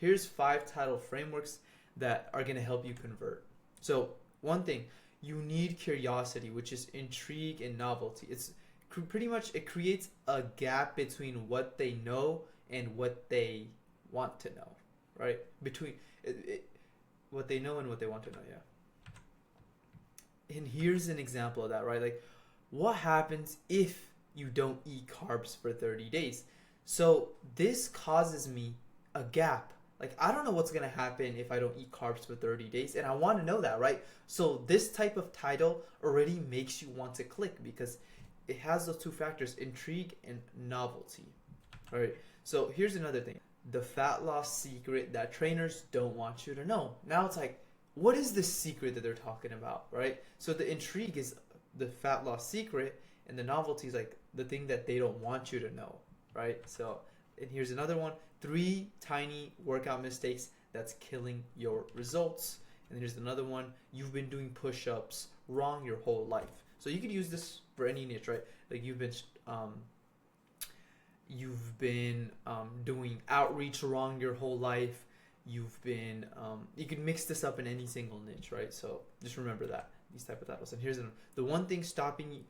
here's 5 title frameworks that are going to help you convert. So one thing, you need curiosity, which is intrigue and novelty. It's pretty much, it creates a gap between what they know and what they want to know, right? Between what they know and what they want to know, yeah. And here's an example of that, right? Like, what happens if you don't eat carbs for 30 days? So this causes me a gap. Like, I don't know what's going to happen if I don't eat carbs for 30 days, and I want to know that, right? So this type of title already makes you want to click because it has those 2 factors, intrigue and novelty. All right. So here's another thing. The fat loss secret that trainers don't want you to know. Now it's like, what is the secret that they're talking about, right? So the intrigue is the fat loss secret, and the novelty is like the thing that they don't want you to know, right? So, and here's another one, 3 tiny workout mistakes that's killing your results. And here's another one, you've been doing push-ups wrong your whole life. So you could use this for any niche, right? Like you've been doing outreach wrong your whole life. You've been you can mix this up in any single niche, right? So just remember that, these type of titles. And here's the one thing stopping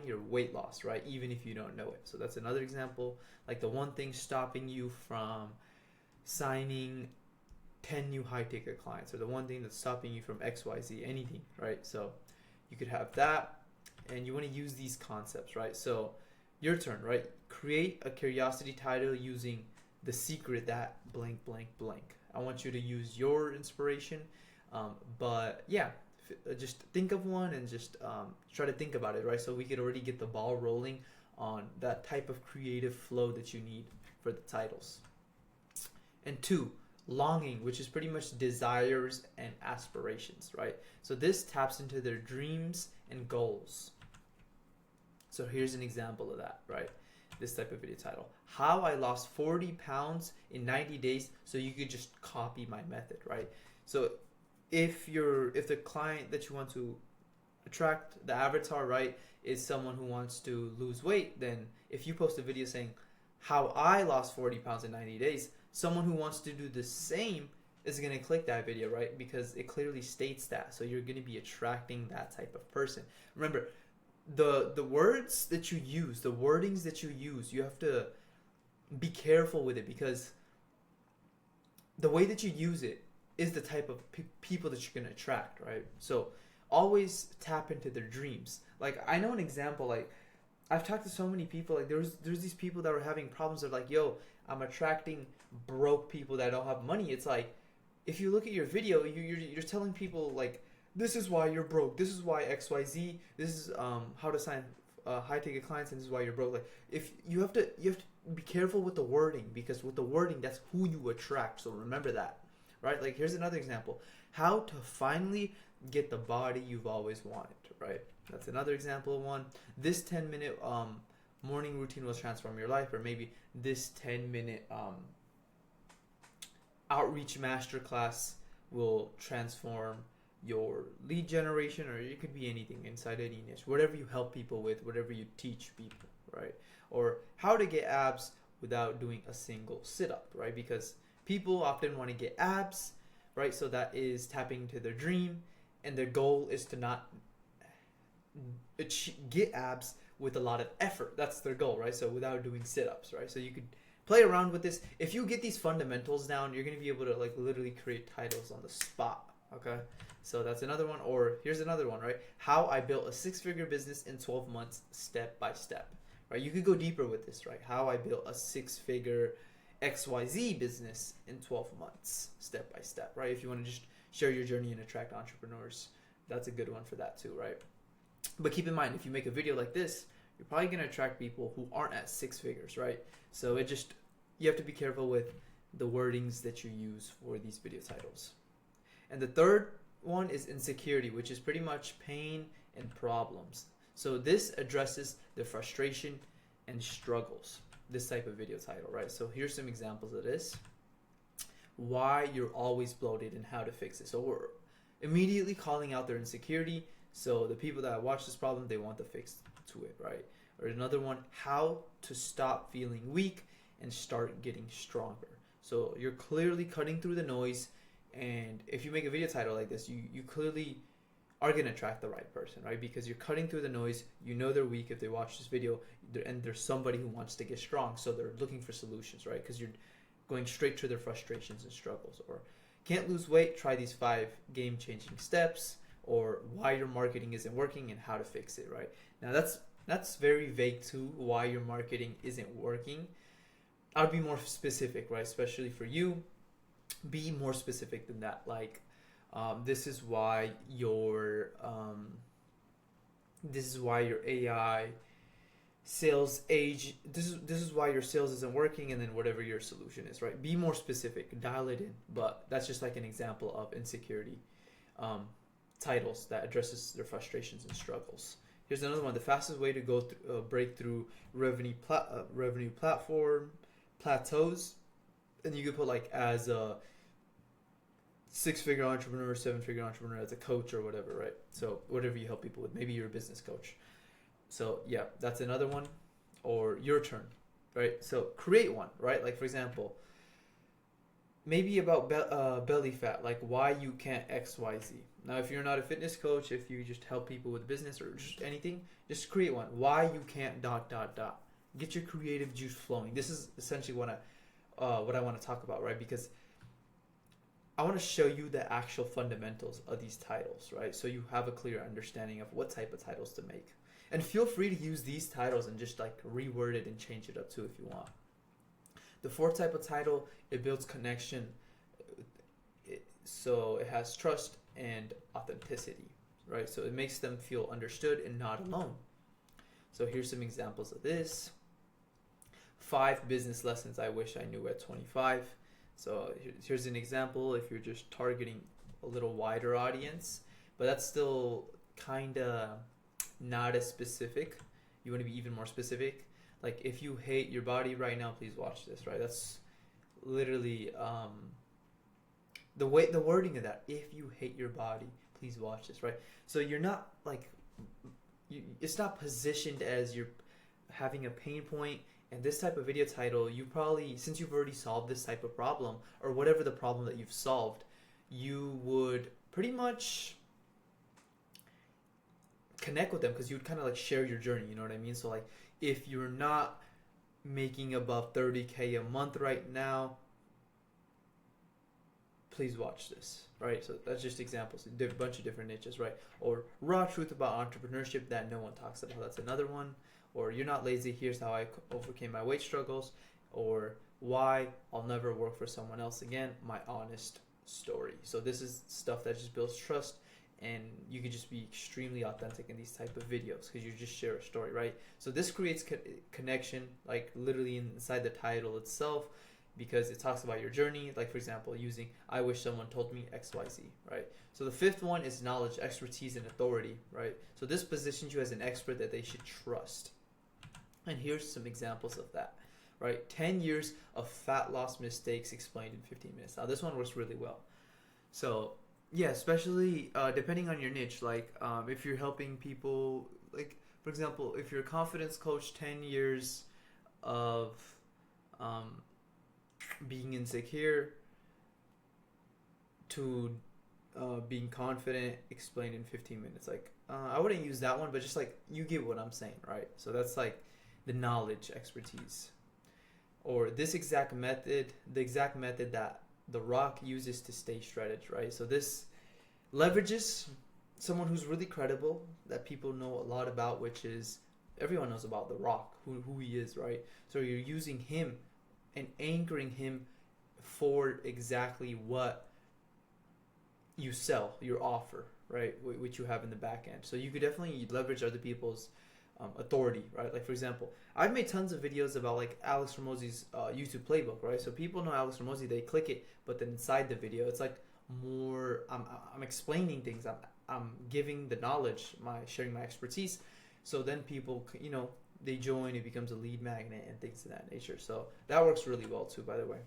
your weight loss, right? Even if you don't know it. So that's another example. Like the one thing stopping you from signing 10 new high ticket clients, or the one thing that's stopping you from XYZ, anything, right? So you could have that, and you want to use these concepts, right? So your turn, right? Create a curiosity title using the secret that blank blank blank. I want you to use your inspiration, but yeah, just think of one and just try to think about it, right? So we could already get the ball rolling on that type of creative flow that you need for the titles. And 2, longing, which is pretty much desires and aspirations, right? So this taps into their dreams and goals. So here's an example of that, right? This type of video title, how I lost 40 pounds in 90 days. So you could just copy my method, right? So if the client that you want to attract, the avatar, right, is someone who wants to lose weight, then if you post a video saying how I lost 40 pounds in 90 days, someone who wants to do the same is going to click that video, right? Because it clearly states that. So you're going to be attracting that type of person. Remember, the words that you use, the wordings that you use, you have to be careful with it, because the way that you use it is the type of people that you're going to attract, right? So always tap into their dreams. Like, I know an example, like I've talked to so many people, like there's these people that were having problems of like, yo, I'm attracting broke people that don't have money. It's like, if you look at your video, you're telling people like, this is why you're broke, this is why XYZ, this is how to sign high ticket clients, and this is why you're broke. Like, if you have to be careful with the wording, because with the wording, that's who you attract. So remember that, right? Like, here's another example, how to finally get the body you've always wanted, right? That's another example of one. This 10-minute morning routine will transform your life, or maybe this 10-minute outreach masterclass will transform your lead generation, or it could be anything inside any niche, whatever you help people with, whatever you teach people, right? Or how to get abs without doing a single sit-up, right? Because people often want to get abs, right? So that is tapping into their dream, and their goal is to not get abs with a lot of effort. That's their goal, right? So without doing sit-ups, right? So you could play around with this. If you get these fundamentals down, you're going to be able to like literally create titles on the spot. Okay, so that's another one. Or here's another one, right? How I built a 6-figure business in 12 months, step by step, right? You could go deeper with this, right? How I built a 6-figure XYZ business in 12 months, step by step, right? If you want to just share your journey and attract entrepreneurs, that's a good one for that too, right? But keep in mind, if you make a video like this, you're probably going to attract people who aren't at 6 figures, right? So you have to be careful with the wordings that you use for these video titles. And the third one is insecurity, which is pretty much pain and problems. So this addresses the frustration and struggles, this type of video title, right? So here's some examples of this. Why you're always bloated and how to fix it. So we're immediately calling out their insecurity. So the people that watch this problem, they want the fix to it, right? Or another one, how to stop feeling weak and start getting stronger. So you're clearly cutting through the noise, and if you make a video title like this, you clearly are going to attract the right person, right? Because you're cutting through the noise. You know they're weak if they watch this video, and there's somebody who wants to get strong, so they're looking for solutions, right? Because you're going straight to their frustrations and struggles. Or can't lose weight, try these 5 game-changing steps, or why your marketing isn't working and how to fix it, right? Now that's very vague too, why your marketing isn't working. I'd be more specific, right? Especially for you, be more specific than that. Like, this is why your AI sales age. This is why your sales isn't working, and then whatever your solution is, right? Be more specific, dial it in. But that's just like an example of insecurity titles that addresses their frustrations and struggles. Here's another one: the fastest way to go break through revenue platform plateaus, and you could put like as a 6-figure entrepreneur, 7-figure entrepreneur, as a coach or whatever, right? So whatever you help people with, maybe you're a business coach. So yeah, that's another one. Or your turn, right? So create one, right? Like for example, maybe about belly fat, like why you can't XYZ. Now, if you're not a fitness coach, if you just help people with business or just anything, just create one. Why you can't ... Get your creative juice flowing. This is essentially what I want to talk about, right? Because I want to show you the actual fundamentals of these titles, right? So you have a clear understanding of what type of titles to make. And feel free to use these titles and just like reword it and change it up too if you want. The 4th type of title, it builds connection. So it has trust and authenticity, right? So it makes them feel understood and not alone. So here's some examples of this. 5 business lessons I wish I knew at 25. So here's an example if you're just targeting a little wider audience, but that's still kind of not as specific. You want to be even more specific. Like if you hate your body right now, please watch this, right? That's literally the wording of that. If you hate your body, please watch this, right? So you're not like, it's not positioned as you're having a pain point. And this type of video title, you probably, since you've already solved this type of problem, or whatever the problem that you've solved, you would pretty much connect with them, because you would kind of like share your journey, you know what I mean? So like, if you're not making above 30K a month right now, please watch this, right? So that's just examples, a bunch of different niches, right? Or raw truth about entrepreneurship that no one talks about, that's another one. Or you're not lazy, here's how I overcame my weight struggles. Or why I'll never work for someone else again, my honest story. So this is stuff that just builds trust, and you can just be extremely authentic in these type of videos because you just share a story, right? So this creates connection, like literally inside the title itself, because it talks about your journey. Like for example, using I wish someone told me XYZ, right? So the 5th one is knowledge, expertise, and authority, right? So this positions you as an expert that they should trust. And here's some examples of that, right? 10 years of fat loss mistakes explained in 15 minutes. Now this one works really well. So yeah, especially depending on your niche, like if you're helping people, like for example, if you're a confidence coach, 10 years of being insecure to being confident explained in 15 minutes. Like I wouldn't use that one, but just like you get what I'm saying, right? So that's like the knowledge, expertise. Or this exact method, the exact method that The Rock uses to stay shredded, right? So this leverages someone who's really credible that people know a lot about, which is everyone knows about The Rock, who he is, right? So you're using him and anchoring him for exactly what you sell, your offer, right? Which you have in the back end. So you could definitely leverage other people's authority, right? Like for example, I've made tons of videos about like Alex Hormozi's YouTube playbook, right? So people know Alex Hormozi, they click it, but then inside the video, it's like more. I'm explaining things. I'm giving the knowledge, sharing my expertise. So then people, they join. It becomes a lead magnet and things of that nature. So that works really well too, by the way.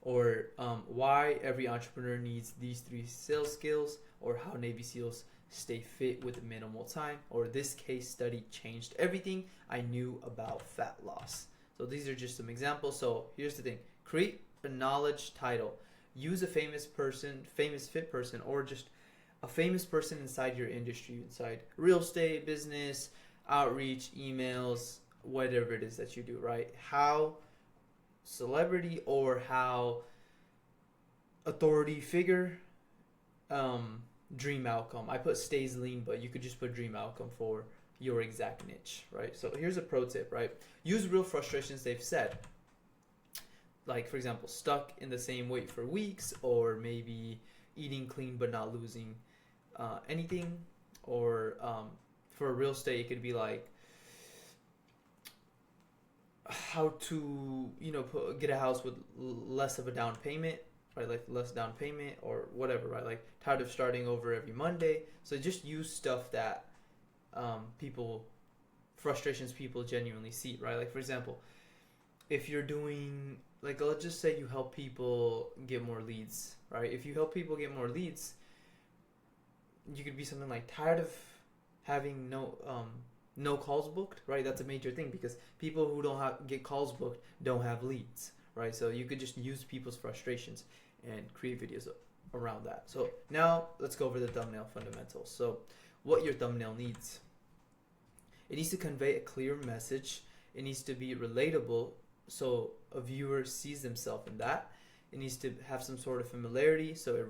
Or why every entrepreneur needs these 3 sales skills, or how Navy SEALs stay fit with minimal time, or this case study changed everything I knew about fat loss. So these are just some examples. So here's the thing: create a knowledge title. Use a famous person, famous fit person, or just a famous person inside your industry, inside real estate, business, outreach, emails, whatever it is that you do, right? How celebrity or how authority figure, dream outcome. I put stays lean, but you could just put dream outcome for your exact niche, right? So here's a pro tip, right? Use real frustrations they've said. Like, for example, stuck in the same weight for weeks, or maybe eating clean but not losing anything. Or for real estate, it could be like how to, get a house with less of a down payment, right? Like less down payment or whatever, right? Like tired of starting over every Monday. So just use stuff that frustrations people genuinely see, right? Like, for example, if you're doing, like, let's just say you help people get more leads, right? If you help people get more leads, you could be something like tired of having no calls booked, right? That's a major thing because people who don't get calls booked don't have leads, right? So you could just use people's frustrations and create videos around that. So now let's go over the thumbnail fundamentals. So what your thumbnail needs. It needs to convey a clear message. It needs to be relatable so a viewer sees themselves in that. It needs to have some sort of familiarity, so a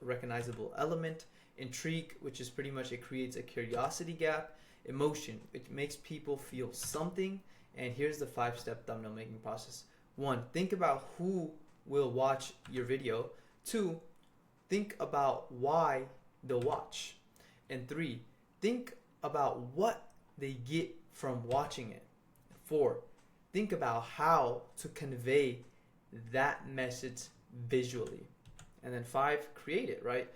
recognizable element. Intrigue, which is pretty much it creates a curiosity gap. Emotion, it makes people feel something. And here's the 5-step thumbnail making process. 1, think about who will watch your video. 2, think about why they'll watch. And 3, think about what they get from watching it. 4, think about how to convey that message visually. And then 5, create it, right?